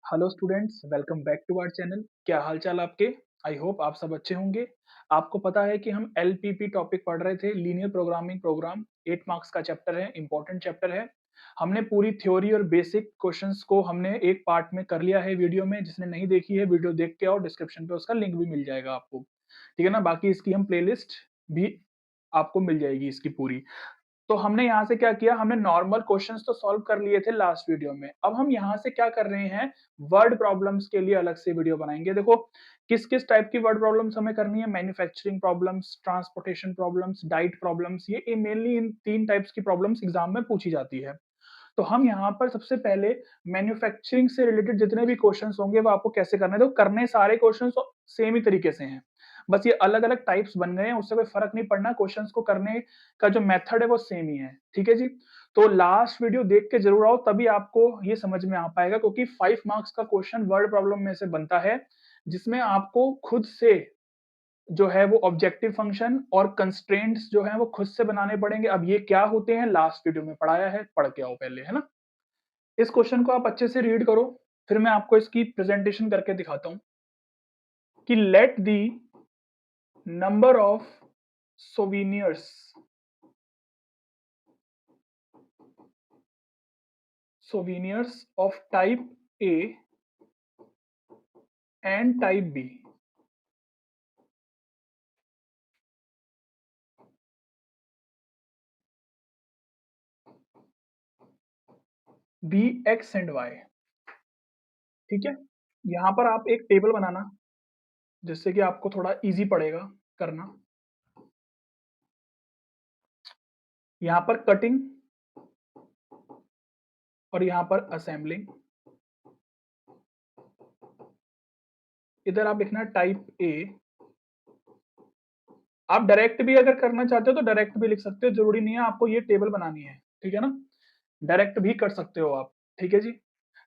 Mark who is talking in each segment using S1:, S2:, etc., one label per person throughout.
S1: Hello students, welcome back to our channel. क्या हाल चाल आपके? आई होप आप सब अच्छे होंगे। आपको पता है कि हम एलपीपी टॉपिक पढ़ रहे थे, लीनियर प्रोग्रामिंग प्रोग्राम। 8 मार्क्स का चैप्टर है, इंपॉर्टेंट चैप्टर है। हमने पूरी थ्योरी और बेसिक क्वेश्चंस को हमने एक पार्ट में कर लिया है वीडियो में। जिसने नहीं देखी है वीडियो देख के आओ, डिस्क्रिप्शन पे उसका लिंक भी मिल जाएगा आपको, ठीक है ना। बाकी इसकी हम प्लेलिस्ट भी आपको मिल जाएगी इसकी पूरी। तो हमने यहाँ से क्या किया, हमने नॉर्मल क्वेश्चंस तो सॉल्व कर लिए थे लास्ट वीडियो में। अब हम यहाँ से क्या कर रहे हैं, वर्ड प्रॉब्लम्स के लिए अलग से वीडियो बनाएंगे। देखो किस किस टाइप की वर्ड प्रॉब्लम्स हमें करनी है, manufacturing problems, transportation problems, diet problems. ये मेनली इन 3 टाइप्स की प्रॉब्लम्स एग्जाम में पूछी जाती है। तो हम यहाँ पर सबसे पहले मैन्युफैक्चरिंग से रिलेटेड जितने भी क्वेश्चंस होंगे वो आपको कैसे करने हैं। तो करने सारे क्वेश्चंस सेम ही तरीके से हैं, बस ये अलग अलग टाइप्स बन गए हैं, उससे कोई फर्क नहीं पड़ना। क्वेश्चंस को करने का जो मेथड है वो सेम ही है, ठीक है जी। तो लास्ट वीडियो देख के जरूर आओ, तभी आपको ये समझ में आ पाएगा, क्योंकि 5 मार्क्स का क्वेश्चन वर्ड प्रॉब्लम में से बनता है, जिसमें आपको खुद से जो है वो ऑब्जेक्टिव फंक्शन और कंस्ट्रेंट्स जो है वो खुद से बनाने पड़ेंगे। अब ये क्या होते हैं लास्ट वीडियो में पढ़ाया है, पढ़ के आओ पहले, है ना। इस क्वेश्चन को आप अच्छे से रीड करो, फिर मैं आपको इसकी प्रेजेंटेशन करके दिखाता हूं कि let the number of souvenirs of type A and type B be x and y, ठीक है। यहां पर आप एक टेबल बनाना, जिससे कि आपको थोड़ा इजी पड़ेगा करना। यहां पर कटिंग और यहां पर असेंबलिंग। इधर आप लिखना टाइप ए। आप डायरेक्ट भी अगर करना चाहते हो तो डायरेक्ट भी लिख सकते हो, जरूरी नहीं है आपको ये टेबल बनानी है, ठीक है ना। डायरेक्ट भी कर सकते हो आप, ठीक है जी।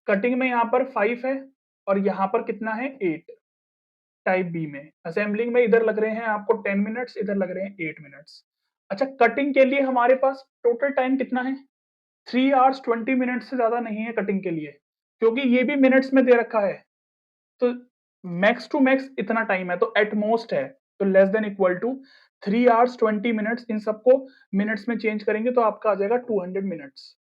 S1: कटिंग में यहाँ पर 5 है और यहाँ पर कितना है 8, टाइप बी में। असेंबलिंग में इधर लग रहे हैं आपको 10 मिनट्स, इधर लग रहे हैं 8 मिनट्स। अच्छा, कटिंग के लिए हमारे पास टोटल टाइम कितना है, 3 आवर्स 20 मिनट से ज्यादा नहीं है कटिंग के लिए, क्योंकि ये भी मिनट्स में दे रखा है। तो मैक्स टू मैक्स इतना टाइम है, तो एट मोस्ट है, तो less than equal to 3 hours 20 minutes. इन सबको मिनट्स में चेंज करेंगे तो आपका आ जाएगा 200 मिनट्स।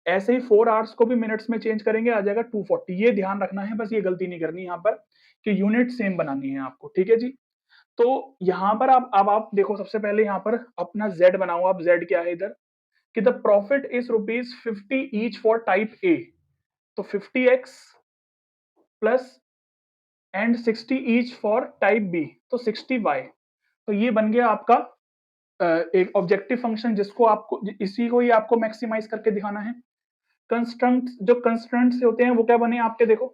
S1: ऐसे ही 4 आवर्स को भी मिनट्स में चेंज करेंगे, आ जाएगा 240। ये ध्यान रखना है, बस ये गलती नहीं करनी यहाँ पर कि यूनिट सेम बनानी है आपको, ठीक है जी। तो यहाँ पर आप अब आप देखो, सबसे पहले यहाँ पर अपना z बनाओ। आप z क्या है इधर, कि the profit is ₹50 each for type A. तो 50x plus and 60 each for type B, तो 60y। तो ये बन गया आपका एक ऑब्जेक्टिव फंक्शन, जिसको आपको इसी को ही आपको मैक्सिमाइज करके दिखाना है। कंस्ट्रेंट, जो कंस्ट्रेंट्स होते हैं वो क्या बने आपके, देखो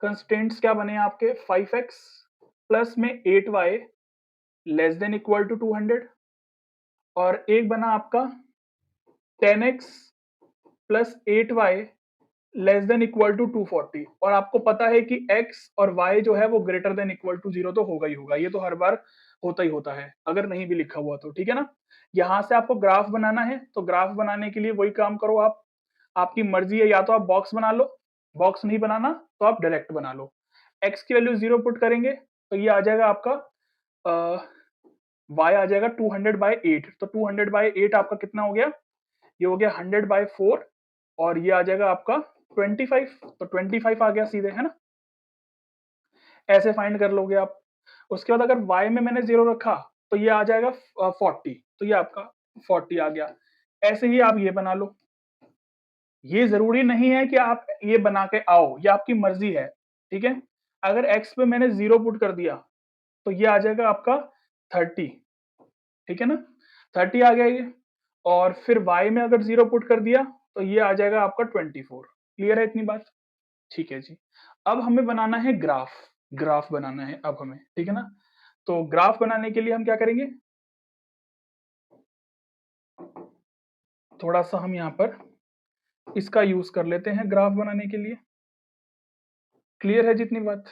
S1: कंस्ट्रेंट्स क्या बने आपके, 5x प्लस में 8y less than equal to 200, और एक बना आपका 10x plus 8y less than equal to 240। और आपको पता है कि x और y जो है वो ग्रेटर देन इक्वल टू 0 तो होगा ही होगा, ये तो हर बार होता ही होता है, अगर नहीं भी लिखा हुआ तो, ठीक है ना। यहां से आपको ग्राफ बनाना है, तो ग्राफ बनाने के लिए वही काम करो आप, आपकी मर्जी है, या तो आप बॉक्स बना लो, बॉक्स नहीं बनाना तो आप डायरेक्ट बना लो। x की वैल्यू 0 पुट करेंगे तो ये आ जाएगा आपका y आ जाएगा 200/8। तो 200/8 आपका कितना हो गया, ये हो गया 100/4, और ये आ जाएगा आपका 25। तो 25 आ गया सीधे, है ना। ऐसे फाइंड कर लोगे आप। उसके बाद अगर y में मैंने 0 रखा तो ये आ जाएगा 40, तो ये आपका 40 आ गया। ऐसे ही आप ये बना लो। ये जरूरी नहीं है कि आप ये बना के आओ, ये आपकी मर्जी है, ठीक है। अगर x पे मैंने 0 पुट कर दिया तो ये आ जाएगा आपका 30, ठीक है ना। 30 आ गया ये। और फिर y में अगर 0 पुट कर दिया तो ये आ जाएगा आपका 24। क्लियर है इतनी बात, ठीक है जी। अब हमें बनाना है ग्राफ, ग्राफ बनाना है अब हमें, ठीक है ना। तो ग्राफ बनाने के लिए हम क्या करेंगे, थोड़ा सा हम यहाँ पर इसका यूज कर लेते हैं ग्राफ बनाने के लिए। क्लियर है जितनी बात।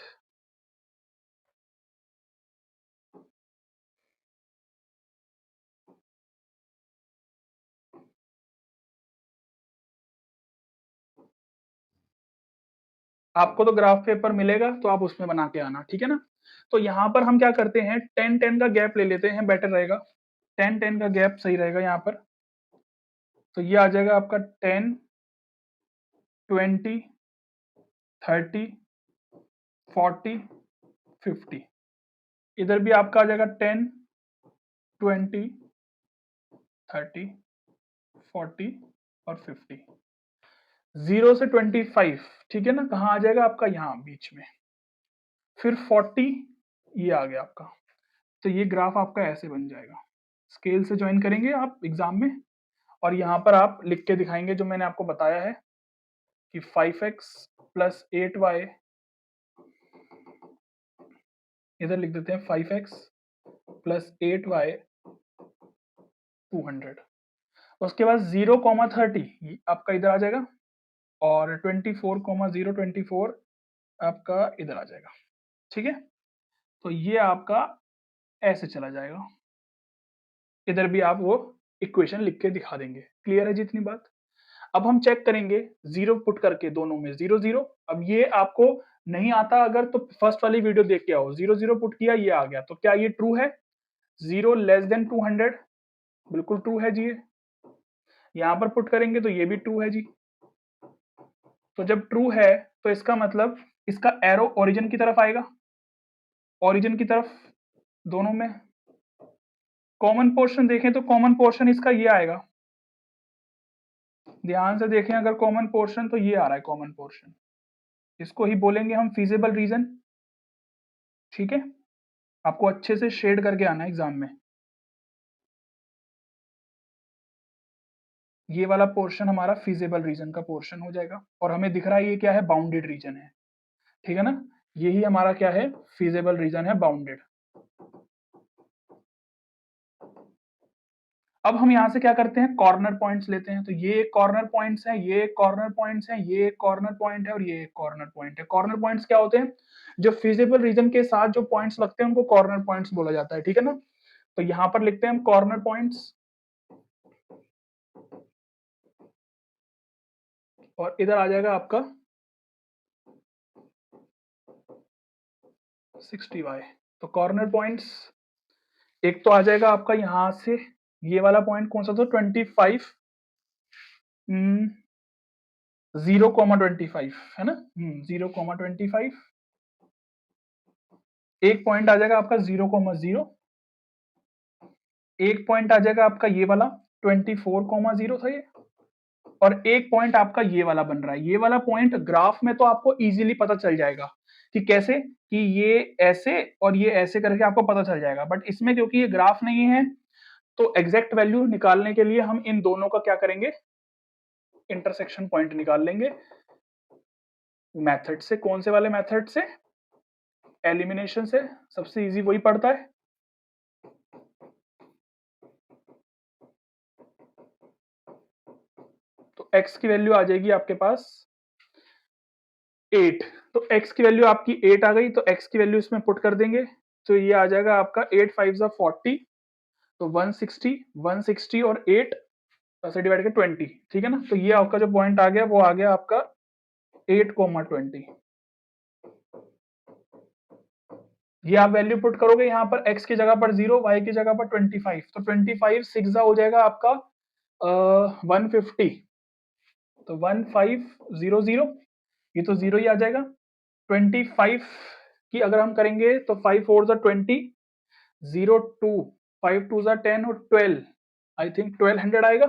S1: आपको तो ग्राफ पेपर मिलेगा तो आप उसमें बना के आना, ठीक है ना। तो यहाँ पर हम क्या करते हैं, 10-10 का गैप ले लेते हैं, बेटर रहेगा। 10-10 का गैप सही रहेगा यहाँ पर। तो ये आ जाएगा आपका 10, 20, 30, 40, 50। इधर भी आपका आ जाएगा 10, 20, 30, 40 और 50। 0 से 25, ठीक है ना, कहाँ आ जाएगा आपका, यहाँ बीच में। फिर 40, ये आ गया आपका। तो ये ग्राफ आपका ऐसे बन जाएगा। स्केल से ज्वाइन करेंगे आप एग्जाम में, और यहाँ पर आप लिख के दिखाएंगे जो मैंने आपको बताया है कि 5x प्लस 8y, इधर लिख देते हैं 5x प्लस 8y 200। उसके बाद 0,30 आपका इधर आ जाएगा, और 24,024 आपका इधर आ जाएगा, ठीक है। तो ये आपका ऐसे चला जाएगा। इधर भी आप वो इक्वेशन लिख के दिखा देंगे। क्लियर है जितनी बात। अब हम चेक करेंगे जीरो पुट करके, दोनों में 0 0। अब ये आपको नहीं आता अगर, तो फर्स्ट वाली वीडियो देख के आओ। 0 0 पुट किया, ये आ गया, तो क्या ये ट्रू है? 0 लेस देन 200, बिल्कुल ट्रू है जी। ये यहाँ पर पुट करेंगे तो ये भी ट्रू है जी। तो जब ट्रू है तो इसका मतलब इसका एरो ओरिजिन की तरफ आएगा, ओरिजिन की तरफ दोनों में। कॉमन पोर्शन देखें तो कॉमन पोर्शन इसका ये आएगा, ध्यान से देखें अगर कॉमन पोर्शन, तो ये आ रहा है कॉमन पोर्शन। इसको ही बोलेंगे हम फीजिबल रीजन, ठीक है। आपको अच्छे से शेड करके आना है एग्जाम में। ये वाला पोर्शन हमारा फीजिबल रीजन का पोर्शन हो जाएगा, और हमें दिख रहा है ये क्या है, बाउंडेड रीजन है, ठीक है ना। यही हमारा क्या है, फीजिबल रीजन है, बाउंडेड। अब हम यहाँ से क्या करते हैं, कॉर्नर पॉइंट्स लेते हैं। तो ये कॉर्नर पॉइंट्स हैं, ये कॉर्नर पॉइंट्स हैं, ये कॉर्नर पॉइंट है, और ये कॉर्नर पॉइंट है। कॉर्नर पॉइंट्स क्या होते हैं, जो फिजिबल रीजन के साथ जो पॉइंट्स लगते हैं उनको कॉर्नर पॉइंट्स बोला जाता है, ठीक है ना। तो यहाँ पर लिखते हैं हम कॉर्नर पॉइंट्स, और इधर आ जाएगा आपका 60y। तो कॉर्नर पॉइंट्स एक तो आ जाएगा आपका यहां से, ये वाला पॉइंट कौन सा था, 25, 0,25 है ना, 0,25। एक पॉइंट आ जाएगा आपका 0,0, एक पॉइंट आ जाएगा आपका ये वाला 24,0 था ये, और एक पॉइंट आपका ये वाला बन रहा है। ये वाला पॉइंट ग्राफ में तो आपको इजीली पता चल जाएगा कि कैसे, कि ये ऐसे और ये ऐसे करके आपको पता चल जाएगा। बट इसमें क्योंकि ये ग्राफ नहीं है, तो एग्जैक्ट वैल्यू निकालने के लिए हम इन दोनों का क्या करेंगे, इंटरसेक्शन पॉइंट निकाल लेंगे मेथड से। कौन से वाले मेथड से, एलिमिनेशन से, सबसे इजी वही पड़ता है। तो x की वैल्यू आ जाएगी आपके पास 8। तो x की वैल्यू आपकी 8 आ गई, तो x की वैल्यू इसमें पुट कर देंगे। तो ये आ जाएगा आपका 8 5 40, तो 160, 160 और 8 से डिवाइड करके 20, ठीक है ना। तो ये आपका जो पॉइंट आ गया वो आ गया आपका 8,20। ये आप वैल्यू पुट करोगे यहाँ पर, x की जगह पर 0, y की जगह पर 25, तो 25 6 हो जाएगा आपका 150। तो 1500, ये तो 0 ही आ जाएगा। 25 की अगर हम करेंगे तो 5 4 20, 0 2, 5 2 10 और 12, आई थिंक 1200 आएगा।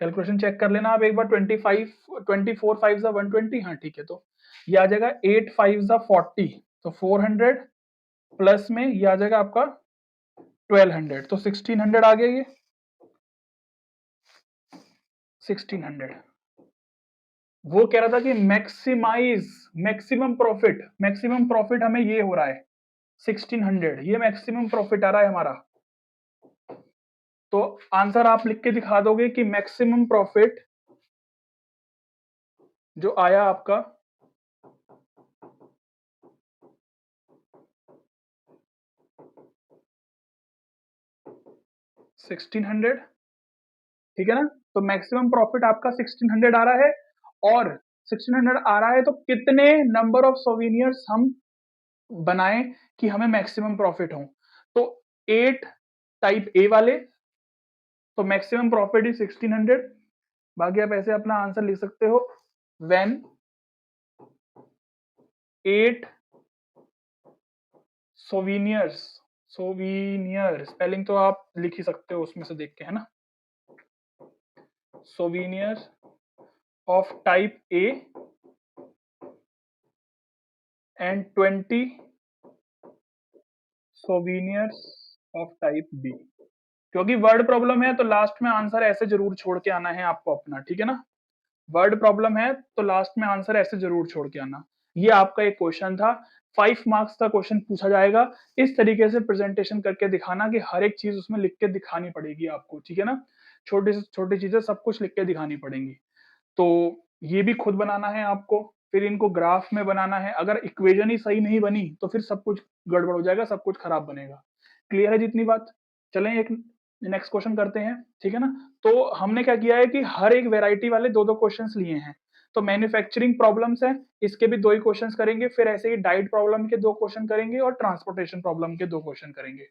S1: कैलकुलेशन चेक कर लेना आप एक बार। 25 24 5 120, हाँ ठीक है। तो ये आ जाएगा 8 5 40, तो 400 प्लस में ये आ जाएगा आपका 1200, तो 1600 आ गया ये 1600। वो कह रहा था कि मैक्सिमाइज, मैक्सिमम प्रॉफिट हमें ये हो रहा है 1600, ये मैक्सिमम प्रॉफिट आ रहा है हमारा। तो आंसर आप लिख के दिखा दोगे कि मैक्सिमम प्रॉफिट जो आया आपका 1600, ठीक है ना। तो मैक्सिमम प्रॉफिट आपका 1600 आ रहा है, और 1600 आ रहा है तो कितने नंबर ऑफ सोविनियर्स हम बनाएं कि हमें मैक्सिमम प्रॉफिट हो? तो 8 टाइप ए वाले, तो मैक्सिमम प्रॉफिट इज 1600। बाकी आप ऐसे अपना आंसर लिख सकते हो, व्हेन 8 सोविनियर्स, सोविनियर स्पेलिंग तो आप लिख ही सकते हो उसमें से देख के, है ना। Souvenir of type A and 20 souvenirs of type B. क्योंकि वर्ड प्रॉब्लम है तो लास्ट में आंसर ऐसे जरूर छोड़ के आना है आपको अपना, ठीक है ना। वर्ड प्रॉब्लम है तो लास्ट में आंसर ऐसे जरूर छोड़ के आना। ये आपका एक क्वेश्चन था, 5 मार्क्स का क्वेश्चन पूछा जाएगा। इस तरीके से प्रेजेंटेशन करके दिखाना कि हर एक चीज उसमें लिख के दिखानी पड़ेगी आपको, ठीक है ना। छोटी से छोटी चीजें सब कुछ लिख के दिखानी पड़ेंगी। तो ये भी खुद बनाना है आपको, फिर इनको ग्राफ में बनाना है। अगर इक्वेशन ही सही नहीं बनी तो फिर सब कुछ गड़बड़ हो जाएगा, सब कुछ खराब बनेगा। क्लियर है जितनी बात? चलें एक नेक्स्ट क्वेश्चन करते हैं, ठीक है ना। तो हमने क्या किया है कि हर एक वेराइटी वाले दो दो क्वेश्चंस लिए हैं। तो मैन्युफैक्चरिंग प्रॉब्लम्स है, इसके भी दो ही क्वेश्चंस करेंगे, फिर ऐसे ही डाइट प्रॉब्लम के दो क्वेश्चन करेंगे और ट्रांसपोर्टेशन प्रॉब्लम के दो क्वेश्चन करेंगे।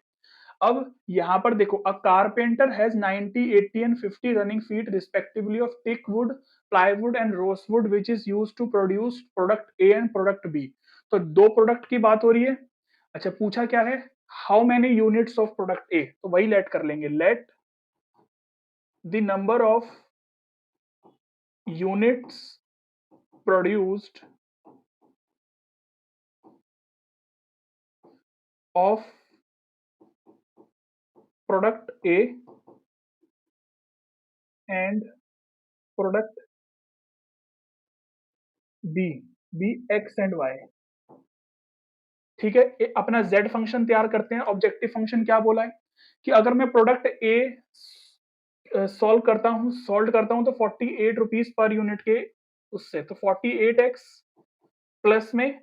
S1: अब यहाँ पर देखो, a carpenter has 90, 80 and 50 running feet respectively of teak wood, plywood and rosewood which is used to produce product A and product B. तो दो प्रोडक्ट की बात हो रही है। अच्छा, पूछा क्या है, how many units of product A, तो वही लेट कर लेंगे, let the number of units produced of product A and product B, be x and y. ठीक है, अपना z फंक्शन तैयार करते हैं। ऑब्जेक्टिव फंक्शन क्या बोला है कि अगर मैं प्रोडक्ट ए सॉल्व करता हूं तो 48 रुपीज पर यूनिट के उससे, तो 48x प्लस में,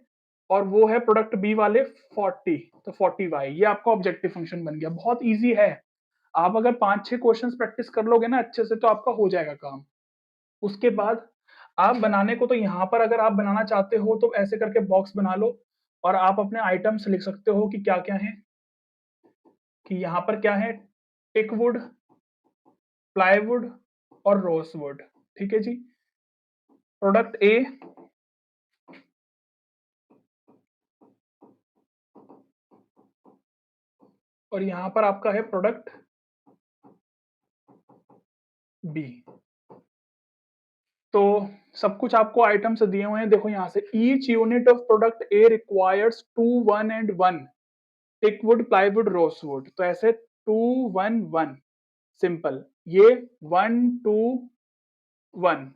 S1: और वो है प्रोडक्ट बी वाले 40, तो 40y। ये आपका ऑब्जेक्टिव फंक्शन बन गया, बहुत इजी है। आप अगर 5-6 क्वेश्चंस प्रैक्टिस कर लोगे ना अच्छे से तो आपका हो जाएगा काम। उसके बाद आप बनाने को, तो यहाँ पर अगर आप बनाना चाहते हो तो ऐसे करके बॉक्स बना लो और आप अपने आइटम्स लिख सकते हो कि क्या क्या है। कि यहाँ पर क्या है, टिकवुड, प्लाईवुड और रोसवुड। ठीक है जी, प्रोडक्ट ए और यहाँ पर आपका है प्रोडक्ट बी। तो सब कुछ आपको आइटम से दिए हुए हैं, देखो यहाँ से, each unit of product A requires 2 1 and 1 teakwood, plywood, rosewood. तो ऐसे 2 1 1 सिंपल, ये 1 2 1।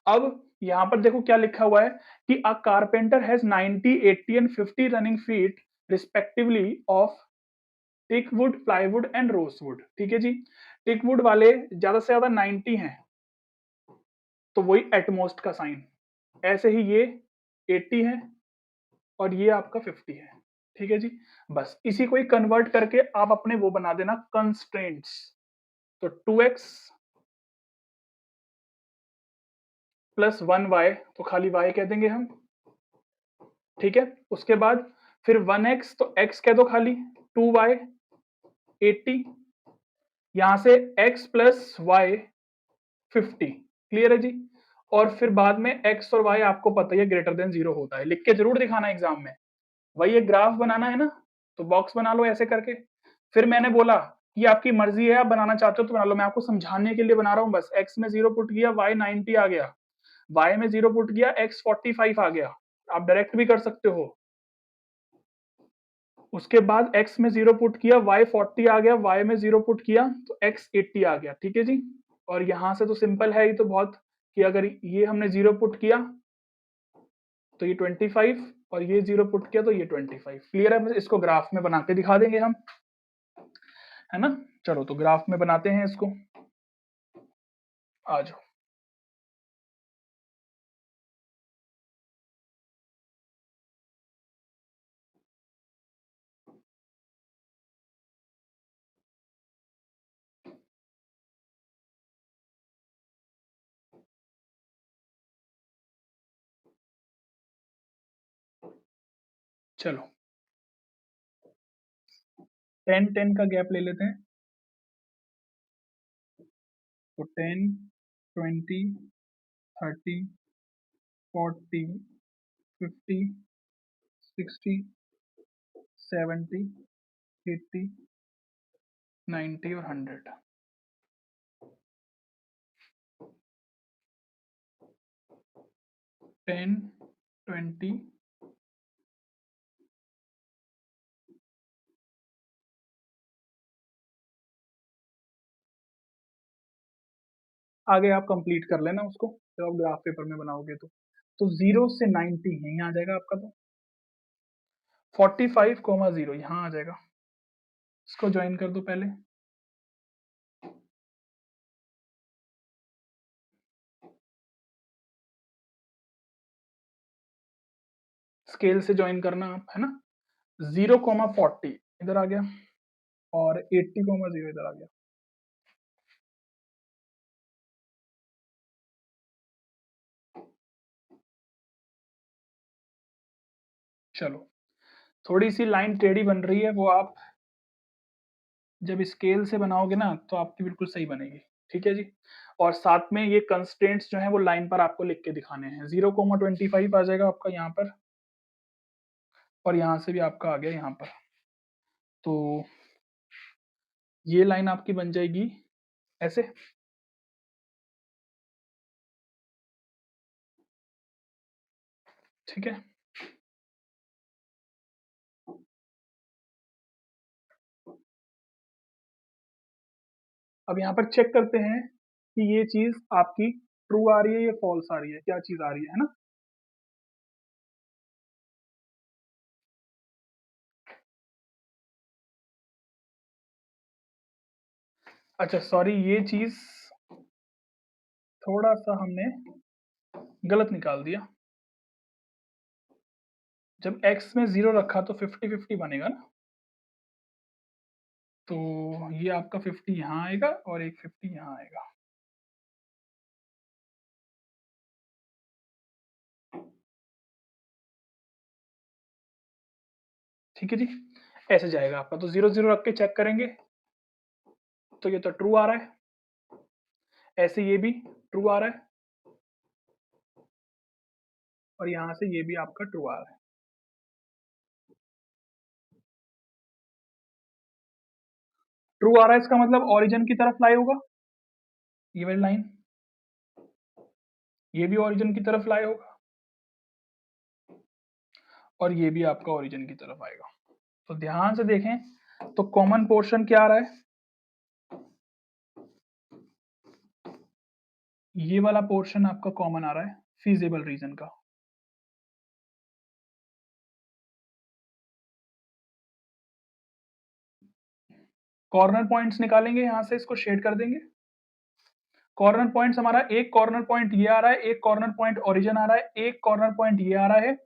S1: अब यहाँ पर देखो क्या लिखा हुआ है कि a carpenter has 90, 80 and 50 running feet respectively of teakwood, plywood and rosewood. ठीक है जी, टिकवुड वाले ज्यादा से ज्यादा 90 हैं, तो वही एटमोस्ट का साइन। ऐसे ही ये 80 है और ये आपका 50 है। ठीक है जी, बस इसी को ही कन्वर्ट करके आप अपने वो बना देना कंस्ट्रेंट्स। तो 2x प्लस 1y, तो खाली y कह देंगे हम। ठीक है, उसके बाद फिर 1x, तो x कह दो खाली, 2y 80, यहां से x प्लस वाई 50। क्लियर है जी। और फिर बाद में x और y आपको पता ही है ग्रेटर देन 0 होता है, लिख के जरूर दिखाना एग्जाम में। वही एक ग्राफ बनाना है ना, तो बॉक्स बना लो ऐसे करके। फिर मैंने बोला ये आपकी मर्जी है, आप बनाना चाहते हो तो बना लो, मैं आपको समझाने के लिए बना रहा हूँ बस। x में 0 पुट किया, y 90 आ गया, y में 0 पुट किया, x 45 आ गया। आप डायरेक्ट भी कर सकते हो। उसके बाद x में 0 पुट किया, y 40 आ गया, y में 0 पुट किया तो x 80 आ गया। ठीक है जी, और यहां से तो सिंपल है, ये तो बहुत, कि अगर ये हमने 0 पुट किया तो ये 25 और ये 0 पुट किया तो ये 25। क्लियर है, इसको ग्राफ में बना के दिखा देंगे हम, है ना। चलो तो ग्राफ में बनाते हैं इसको, आ जाओ। चलो 10-10 का गैप ले लेते हैं। तो 10, 20, 30, 40, 50, 60, 70, 80, 90 और 100। टेन, 20, आगे आप कंप्लीट कर लेना उसको जब आप ग्राफ पेपर में बनाओगे तो 0 से 90 यहीं आ जाएगा आपका। तो 45,0 यहाँ आ जाएगा। इसको ज्वाइन कर दो पहले। स्केल से ज्वाइन करना आप, है ना। 0,40 इधर आ गया और 80,0 इधर आ गया। चलो थोड़ी सी लाइन टेढ़ी बन रही है, वो आप जब स्केल से बनाओगे ना तो आपकी बिल्कुल सही बनेगी। ठीक है जी। और साथ में ये कंस्ट्रेंट्स जो है वो लाइन पर आपको लिख के दिखाने हैं। 0,25 आ जाएगा आपका यहाँ पर, और यहाँ से भी आपका आ गया यहाँ पर। तो ये लाइन आपकी बन जाएगी ऐसे। ठीक है। अब यहाँ पर चेक करते हैं कि ये चीज आपकी ट्रू आ रही है या फॉल्स आ रही है, क्या चीज आ रही है ना। अच्छा सॉरी, ये चीज थोड़ा सा हमने गलत निकाल दिया। जब x में 0 रखा तो 50-50 बनेगा ना। तो ये आपका 50 यहाँ आएगा और एक 50 यहाँ आएगा। ठीक है जी। ऐसे जाएगा आपका। तो 0 0 रख के चेक करेंगे तो ये तो ट्रू आ रहा है। ऐसे ये भी ट्रू आ रहा है और यहाँ से ये भी आपका ट्रू आ रहा है। ट्रू आ रहा है इसका मतलब ओरिजिन की तरफ लाई होगा ये वाली लाइन, ये भी ओरिजिन की तरफ लाई होगा और ये भी आपका ओरिजिन की तरफ आएगा। तो ध्यान से देखें तो कॉमन पोर्शन क्या आ रहा है, ये वाला पोर्शन आपका कॉमन आ रहा है फीजिबल रीजन का। कॉर्नर पॉइंट्स निकालेंगे, यहां से इसको शेड कर देंगे। कॉर्नर पॉइंट्स हमारा, एक कॉर्नर पॉइंट ये आ रहा है, एक कॉर्नर पॉइंट ओरिजिन आ रहा है, एक कॉर्नर पॉइंट ये आ रहा है,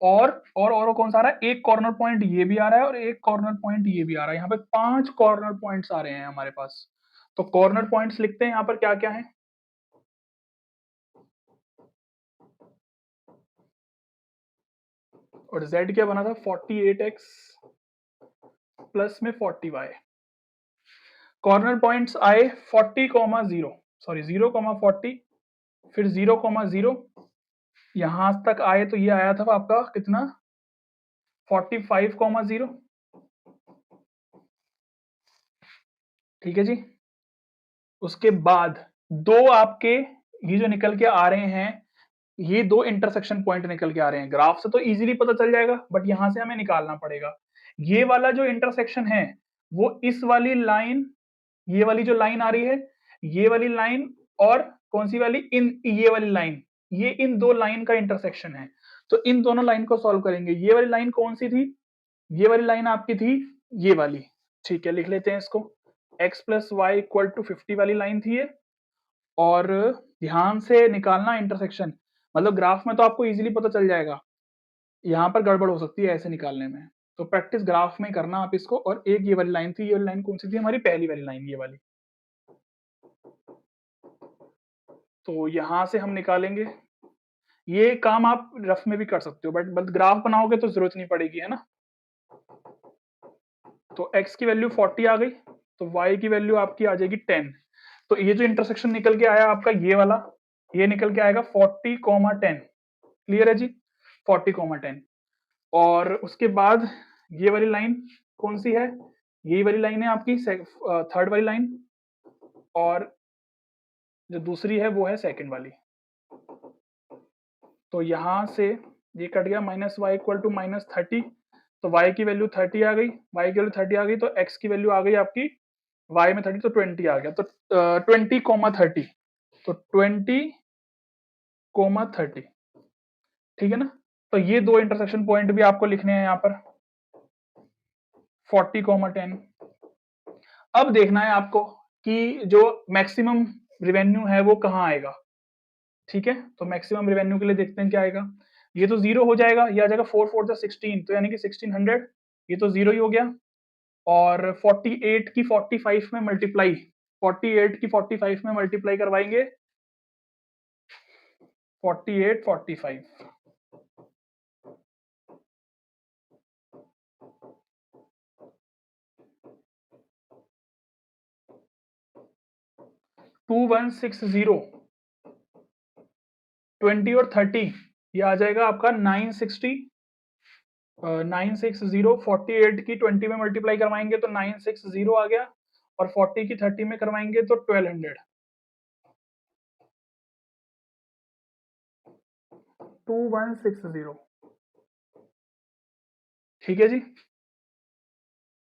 S1: और कौन सा आ रहा है, एक कॉर्नर पॉइंट ये भी आ रहा है और एक कॉर्नर पॉइंट ये भी आ रहा है। यहाँ पे 5 कॉर्नर पॉइंट्स आ रहे हैं हमारे पास। तो कॉर्नर पॉइंट्स लिखते हैं यहाँ पर क्या क्या है। और z क्या बना था, 48x प्लस में 40y। कॉर्नर पॉइंट्स आए 40,0, सॉरी 0,40, फिर 0,0 यहां तक आए तो ये आया था आपका कितना, 45,0। ठीक है जी। उसके बाद दो आपके ये जो निकल के आ रहे हैं, ये दो इंटरसेक्शन पॉइंट निकल के आ रहे हैं। ग्राफ से तो इजीली पता चल जाएगा बट यहां से हमें निकालना पड़ेगा। ये वाला जो इंटरसेक्शन है वो इस वाली लाइन, ये वाली जो लाइन आ रही है, ये वाली लाइन और कौन सी वाली, ये वाली लाइन, ये इन दो लाइन का इंटरसेक्शन है। तो इन दोनों लाइन को सॉल्व करेंगे। ये वाली लाइन कौन सी थी, ये वाली लाइन आपकी थी ये वाली। ठीक है, लिख लेते हैं इसको, x plus y equal to 50 वाली लाइन थी ये। और ध्यान से निकालना इंटरसेक्शन, मतलब ग्राफ में तो आपको इजीली पता चल जाएगा, यहाँ पर गड़बड़ हो सकती है ऐसे निकालने में। तो प्रैक्टिस ग्राफ में करना आप इसको। और एक ये वाली लाइन थी, ये वाली लाइन कौन सी थी, हमारी पहली वाली लाइन ये वाली। तो यहां से हम निकालेंगे ये काम आप रफ में भी कर सकते हो, बट ग्राफ बनाओगे तो जरूरत नहीं पड़ेगी, है ना। तो x की वैल्यू 40 आ गई, तो y की वैल्यू आपकी आ जाएगी 10। तो ये जो इंटरसेक्शन निकल के आया आपका ये वाला, ये निकल के आएगा 40,10। क्लियर है जी, 40,10। और उसके बाद ये वाली लाइन कौन सी है, यही वाली लाइन है आपकी थर्ड वाली लाइन, और जो दूसरी है वो है सेकंड वाली। तो यहां से ये कट गया, माइनस वाई इक्वल टू -30। तो y की वैल्यू 30 आ गई, y की वैल्यू 30 आ गई, तो x की वैल्यू आ गई आपकी y में 30, तो 20 आ गया। तो 20,30, तो 20,30, ठीक है ना। तो ये दो इंटरसेक्शन पॉइंट भी आपको लिखने हैं यहाँ पर, 40,10। अब देखना है आपको कि जो मैक्सिमम रिवेन्यू है वो कहाँ आएगा, ठीक है। तो मैक्सिमम रिवेन्यू के लिए देखते हैं क्या आएगा। ये तो 0 हो जाएगा, ये आ जाएगा 4 4 जा 16, तो यानी कि 1600, ये तो 0 ही हो गया। और 48 की 45 में मल्टीप्लाई, 48 की 45 में मल्टीप्लाई करवाएंगे, 48 45, 2160, 20 और 30, ये आ जाएगा आपका 960। 960, 48 की 20 में मल्टीप्लाई करवाएंगे तो 960 आ गया, और 40 की 30 में करवाएंगे तो 1200, 2160, ठीक है जी।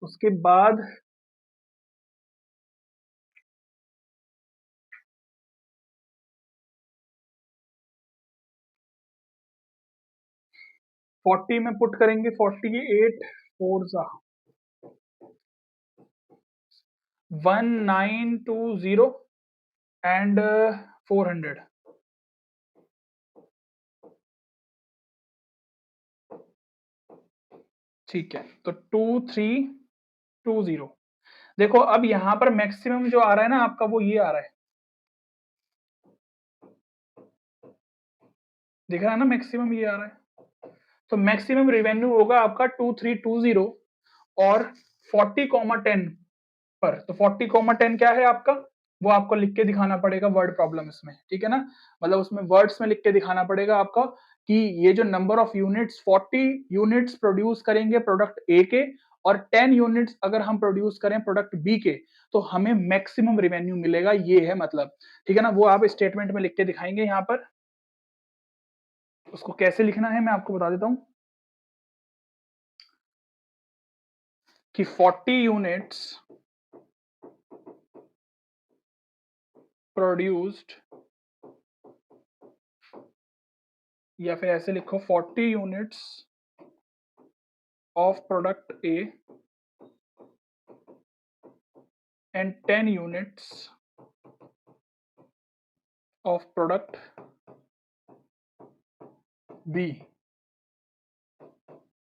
S1: उसके बाद 40 में पुट करेंगे, 48 4 जा 1920 एंड 400, ठीक है। तो 2320। देखो अब यहां पर मैक्सिमम जो आ रहा है ना आपका, वो ये आ रहा है, दिख रहा है ना, मैक्सिमम ये आ रहा है। तो मैक्सिमम रिवेन्यू होगा आपका 2320 और 40,10 पर। तो 40,10 क्या है आपका, वो आपको लिख के दिखाना पड़ेगा वर्ड प्रॉब्लम इसमें, ठीक है ना। मतलब उसमें वर्ड्स में लिख के दिखाना पड़ेगा आपका कि ये जो number of units, 40 units produce करेंगे प्रोडक्ट ए के, और 10 यूनिट्स अगर हम प्रोड्यूस करें प्रोडक्ट बी के, तो हमें मैक्सिमम रिवेन्यू मिलेगा, ये है मतलब, ठीक है ना। वो आप स्टेटमेंट में लिख के दिखाएंगे यहाँ पर। उसको कैसे लिखना है मैं आपको बता देता हूं कि 40 यूनिट्स प्रोड्यूस्ड, या फिर ऐसे लिखो 40 units of product A and 10 units of product B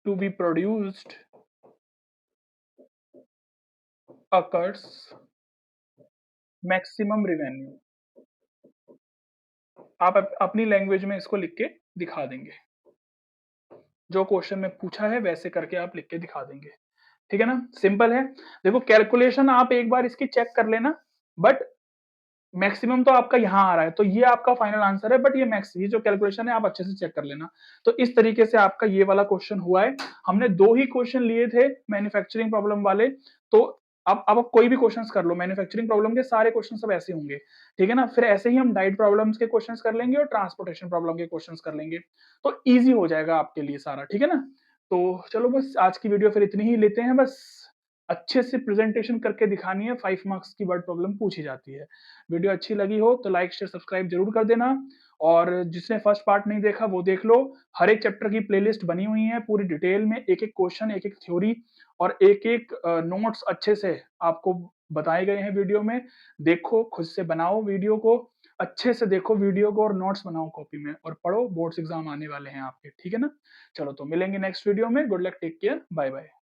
S1: to be produced occurs maximum revenue। आप अपनी लैंग्वेज में इसको लिख के दिखा देंगे, जो क्वेश्चन में पूछा है वैसे करके आप लिख के दिखा देंगे, ठीक है ना। सिंपल है। देखो कैलकुलेशन आप एक बार इसकी चेक कर लेना, बट मैक्सिमम तो आपका यहाँ आ रहा है, तो ये आपका फाइनल आंसर है, बट ये जो कैलकुलेशन है आप अच्छे से चेक कर लेना। तो इस तरीके से आपका ये वाला क्वेश्चन हुआ है। हमने दो ही क्वेश्चन लिए थे मैन्युफैक्चरिंग प्रॉब्लम वाले, तो अब आप कोई भी क्वेश्चंस कर लो, मैन्युफैक्चरिंग प्रॉब्लम के सारे क्वेश्चन सब ऐसे होंगे, ठीक है ना। फिर ऐसे ही हम डाइट प्रॉब्लम्स के क्वेश्चंस कर लेंगे और ट्रांसपोर्टेशन प्रॉब्लम के क्वेश्चंस कर लेंगे, तो ईजी हो जाएगा आपके लिए सारा, ठीक है ना। तो चलो बस आज की वीडियो फिर इतनी ही लेते हैं, बस अच्छे से प्रेजेंटेशन करके दिखानी है, 5 मार्क्स की वर्ड प्रॉब्लम पूछी जाती है। वीडियो अच्छी लगी हो तो लाइक शेयर सब्सक्राइब जरूर कर देना, और जिसने फर्स्ट पार्ट नहीं देखा वो देख लो। हर एक चैप्टर की प्लेलिस्ट बनी हुई है पूरी डिटेल में, एक एक क्वेश्चन, एक एक थ्योरी और एक एक नोट्स अच्छे से आपको बताए गए हैं वीडियो में। देखो, खुद से बनाओ वीडियो को, अच्छे से देखो वीडियो को और नोट्स बनाओ कॉपी में, और पढ़ो, बोर्ड्स एग्जाम आने वाले हैं आपके, ठीक है ना। चलो तो मिलेंगे नेक्स्ट वीडियो में। Good luck, take care, bye bye.